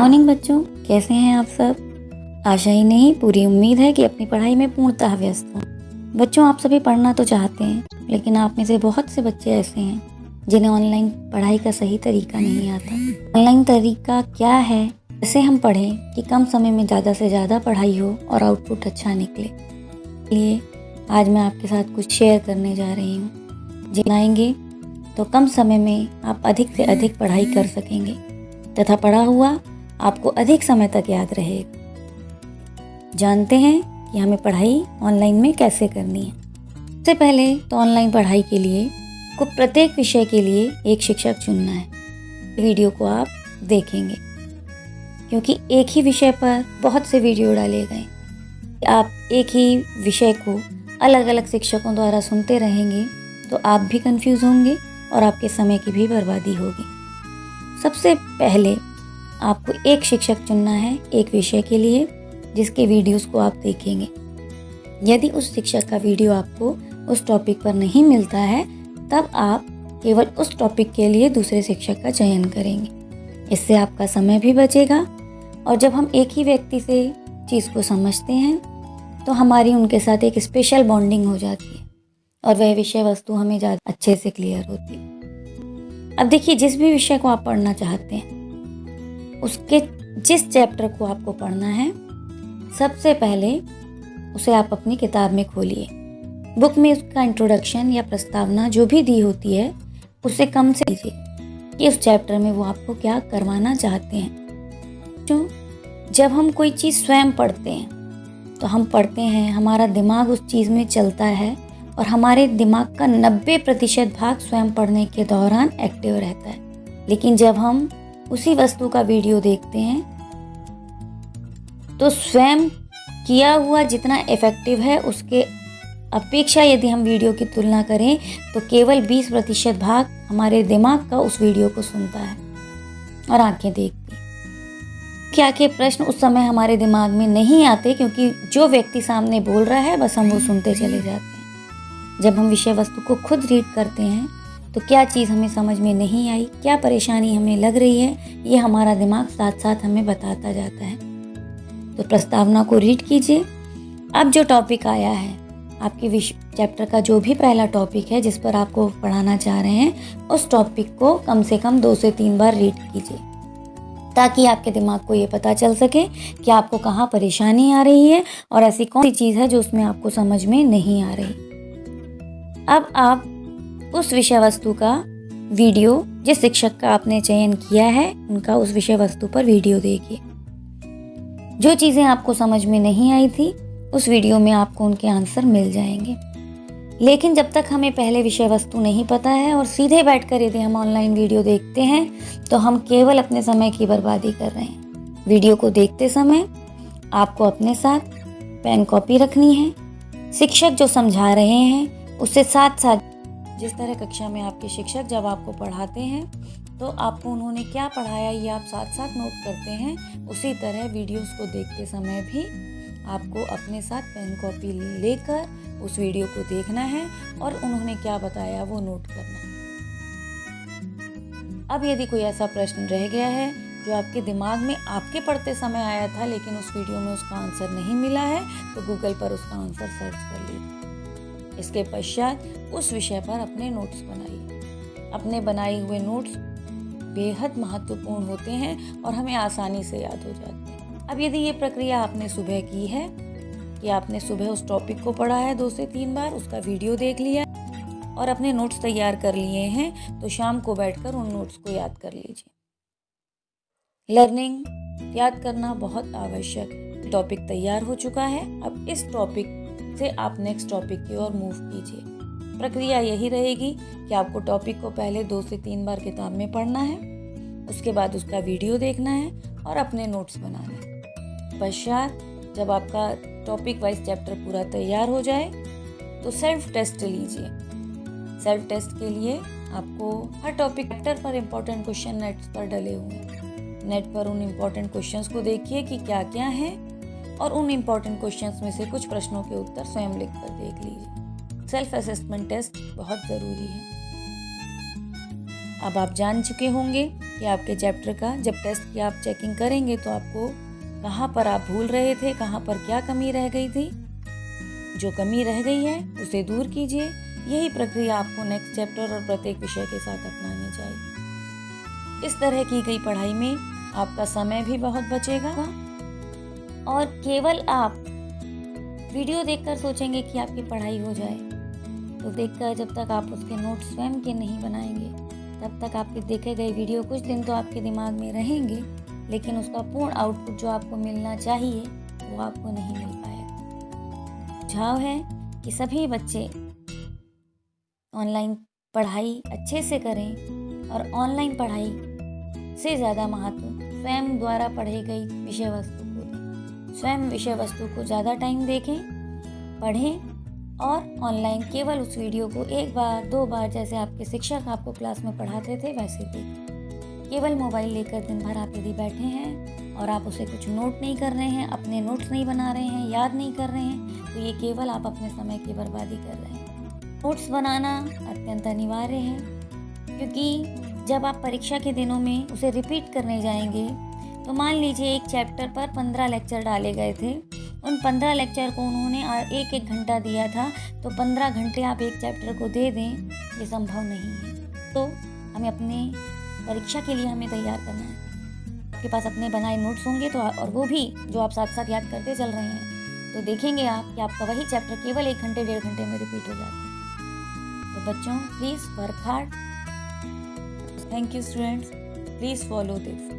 Morning बच्चों, कैसे हैं आप सब। आशा ही नहीं पूरी उम्मीद है कि अपनी पढ़ाई में पूर्णतः व्यस्त हों। बच्चों, आप सभी पढ़ना तो चाहते हैं, लेकिन आप में से बहुत से बच्चे ऐसे हैं जिन्हें ऑनलाइन पढ़ाई का सही तरीका नहीं आता। ऑनलाइन तरीका क्या है, कैसे हम पढ़ें कि कम समय में ज़्यादा से ज़्यादा पढ़ाई हो और आउटपुट अच्छा निकले। इसलिए आज मैं आपके साथ कुछ शेयर करने जा रही हूँ। जिनाएंगे तो कम समय में आप अधिक से अधिक पढ़ाई कर सकेंगे तथा पढ़ा हुआ आपको अधिक समय तक याद रहेगा। जानते हैं कि हमें पढ़ाई ऑनलाइन में कैसे करनी है। सबसे पहले तो ऑनलाइन पढ़ाई के लिए को प्रत्येक विषय के लिए एक शिक्षक चुनना है। वीडियो को आप देखेंगे क्योंकि एक ही विषय पर बहुत से वीडियो डाले गए। आप एक ही विषय को अलग अलग शिक्षकों द्वारा सुनते रहेंगे तो आप भी कंफ्यूज होंगे और आपके समय की भी बर्बादी होगी। सबसे पहले आपको एक शिक्षक चुनना है एक विषय के लिए जिसके वीडियोस को आप देखेंगे। यदि उस शिक्षक का वीडियो आपको उस टॉपिक पर नहीं मिलता है तब आप केवल उस टॉपिक के लिए दूसरे शिक्षक का चयन करेंगे। इससे आपका समय भी बचेगा और जब हम एक ही व्यक्ति से चीज़ को समझते हैं तो हमारी उनके साथ एक स्पेशल बॉन्डिंग हो जाती है और वह विषय वस्तु हमें ज़्यादा अच्छे से क्लियर होती है। अब देखिए, जिस भी विषय को आप पढ़ना चाहते हैं उसके जिस चैप्टर को आपको पढ़ना है सबसे पहले उसे आप अपनी किताब में खोलिए। बुक में उसका इंट्रोडक्शन या प्रस्तावना जो भी दी होती है उसे कम से लीजिए कि उस चैप्टर में वो आपको क्या करवाना चाहते हैं। जब हम कोई चीज़ स्वयं पढ़ते हैं तो हम पढ़ते हैं, हमारा दिमाग उस चीज़ में चलता है और हमारे दिमाग का 90% भाग स्वयं पढ़ने के दौरान एक्टिव रहता है। लेकिन जब हम उसी वस्तु का वीडियो देखते हैं तो स्वयं किया हुआ जितना इफ़ेक्टिव है उसके अपेक्षा यदि हम वीडियो की तुलना करें तो केवल 20% भाग हमारे दिमाग का उस वीडियो को सुनता है और आंखें देखती हैं। क्या के प्रश्न उस समय हमारे दिमाग में नहीं आते क्योंकि जो व्यक्ति सामने बोल रहा है बस हम वो सुनते चले जाते हैं। जब हम विषय वस्तु को खुद रीड करते हैं तो क्या चीज़ हमें समझ में नहीं आई, क्या परेशानी हमें लग रही है, ये हमारा दिमाग साथ साथ हमें बताता जाता है। तो प्रस्तावना को रीड कीजिए। अब जो टॉपिक आया है, आपके चैप्टर का जो भी पहला टॉपिक है जिस पर आपको पढ़ाना चाह रहे हैं उस टॉपिक को कम से कम 2 से 3 बार रीड कीजिए ताकि आपके दिमाग को ये पता चल सके कि आपको कहाँ परेशानी आ रही है और ऐसी कौन सी चीज़ है जो उसमें आपको समझ में नहीं आ रही। अब आप उस विषय वस्तु का वीडियो जिस शिक्षक का आपने चयन किया है उनका उस विषय वस्तु पर वीडियो देखिए। जो चीज़ें आपको समझ में नहीं आई थी उस वीडियो में आपको उनके आंसर मिल जाएंगे। लेकिन जब तक हमें पहले विषय वस्तु नहीं पता है और सीधे बैठकर यदि हम ऑनलाइन वीडियो देखते हैं तो हम केवल अपने समय की बर्बादी कर रहे हैं। वीडियो को देखते समय आपको अपने साथ पेन कॉपी रखनी है। शिक्षक जो समझा रहे हैं उससे साथ साथ जिस तरह कक्षा में आपके शिक्षक जब आपको पढ़ाते हैं तो आपको उन्होंने क्या पढ़ाया ये आप साथ साथ नोट करते हैं, उसी तरह वीडियोस को देखते समय भी आपको अपने साथ पेन कॉपी लेकर उस वीडियो को देखना है और उन्होंने क्या बताया वो नोट करना है। अब यदि कोई ऐसा प्रश्न रह गया है जो आपके दिमाग में आपके पढ़ते समय आया था लेकिन उस वीडियो में उसका आंसर नहीं मिला है तो गूगल पर उसका आंसर सर्च कर लीजिए। इसके पश्चात उस विषय पर अपने नोट्स बनाइए। अपने बनाए हुए नोट्स बेहद महत्वपूर्ण होते हैं और हमें आसानी से याद हो जाते हैं। अब यदि ये प्रक्रिया आपने सुबह की है कि आपने सुबह उस टॉपिक को पढ़ा है 2 से 3 बार, उसका वीडियो देख लिया और अपने नोट्स तैयार कर लिए हैं तो शाम को बैठकर उन नोट्स को याद कर लीजिए। लर्निंग याद करना बहुत आवश्यक है। टॉपिक तैयार हो चुका है, अब इस टॉपिक से आप नेक्स्ट टॉपिक की ओर मूव कीजिए। प्रक्रिया यही रहेगी कि आपको टॉपिक को पहले 2 से 3 बार किताब में पढ़ना है, उसके बाद उसका वीडियो देखना है और अपने नोट्स बनाने हैं। पश्चात जब आपका टॉपिक वाइज चैप्टर पूरा तैयार हो जाए तो सेल्फ टेस्ट लीजिए। सेल्फ टेस्ट के लिए आपको हर टॉपिक चैप्टर पर इम्पोर्टेंट क्वेश्चन नेट पर डले हुए हैं। नेट पर उन इम्पोर्टेंट क्वेश्चंस को देखिए कि क्या क्या है और उन इम्पॉर्टेंट क्वेश्चंस में से कुछ प्रश्नों के उत्तर स्वयं लिखकर देख लीजिए। सेल्फ असेसमेंट टेस्ट बहुत ज़रूरी है। अब आप जान चुके होंगे कि आपके चैप्टर का जब टेस्ट की आप चेकिंग करेंगे तो आपको कहाँ पर आप भूल रहे थे, कहाँ पर क्या कमी रह गई थी। जो कमी रह गई है उसे दूर कीजिए। यही प्रक्रिया आपको नेक्स्ट चैप्टर और प्रत्येक विषय के साथ अपनानी चाहिए। इस तरह की गई पढ़ाई में आपका समय भी बहुत बचेगा और केवल आप वीडियो देखकर सोचेंगे कि आपकी पढ़ाई हो जाए, तो देखकर जब तक आप उसके नोट्स स्वयं के नहीं बनाएंगे तब तक आपके देखे गए वीडियो कुछ दिन तो आपके दिमाग में रहेंगे, लेकिन उसका पूर्ण आउटपुट जो आपको मिलना चाहिए वो आपको नहीं मिल पाएगा। सुझाव है कि सभी बच्चे ऑनलाइन पढ़ाई अच्छे से करें और ऑनलाइन पढ़ाई से ज़्यादा महत्व स्वयं द्वारा पढ़ी गई विषय वस्तु को दें। स्वयं विषय वस्तु को ज़्यादा टाइम देखें, पढ़ें और ऑनलाइन केवल उस वीडियो को 1 बार 2 बार जैसे आपके शिक्षक आपको क्लास में पढ़ाते थे वैसे देखें। केवल मोबाइल लेकर दिन भर आप यदि बैठे हैं और आप उसे कुछ नोट नहीं कर रहे हैं, अपने नोट्स नहीं बना रहे हैं, याद नहीं कर रहे हैं, तो ये केवल आप अपने समय की बर्बादी कर रहे हैं। नोट्स बनाना अत्यंत अनिवार्य है, क्योंकि जब आप परीक्षा के दिनों में उसे रिपीट करने जाएंगे तो मान लीजिए एक चैप्टर पर 15 लेक्चर डाले गए थे, उन 15 लेक्चर को उन्होंने 1-1 घंटा दिया था, तो 15 घंटे आप एक चैप्टर को दे दें, ये संभव नहीं है। तो हमें अपने परीक्षा के लिए हमें तैयार करना है। आपके पास अपने बनाए नोट्स होंगे तो और वो भी जो आप साथ साथ याद करते चल रहे हैं, तो देखेंगे आप कि आपका वही चैप्टर केवल 1 घंटे 1.5 घंटे में रिपीट हो जाता है। तो बच्चों, please work hard. Thank you students, please follow this.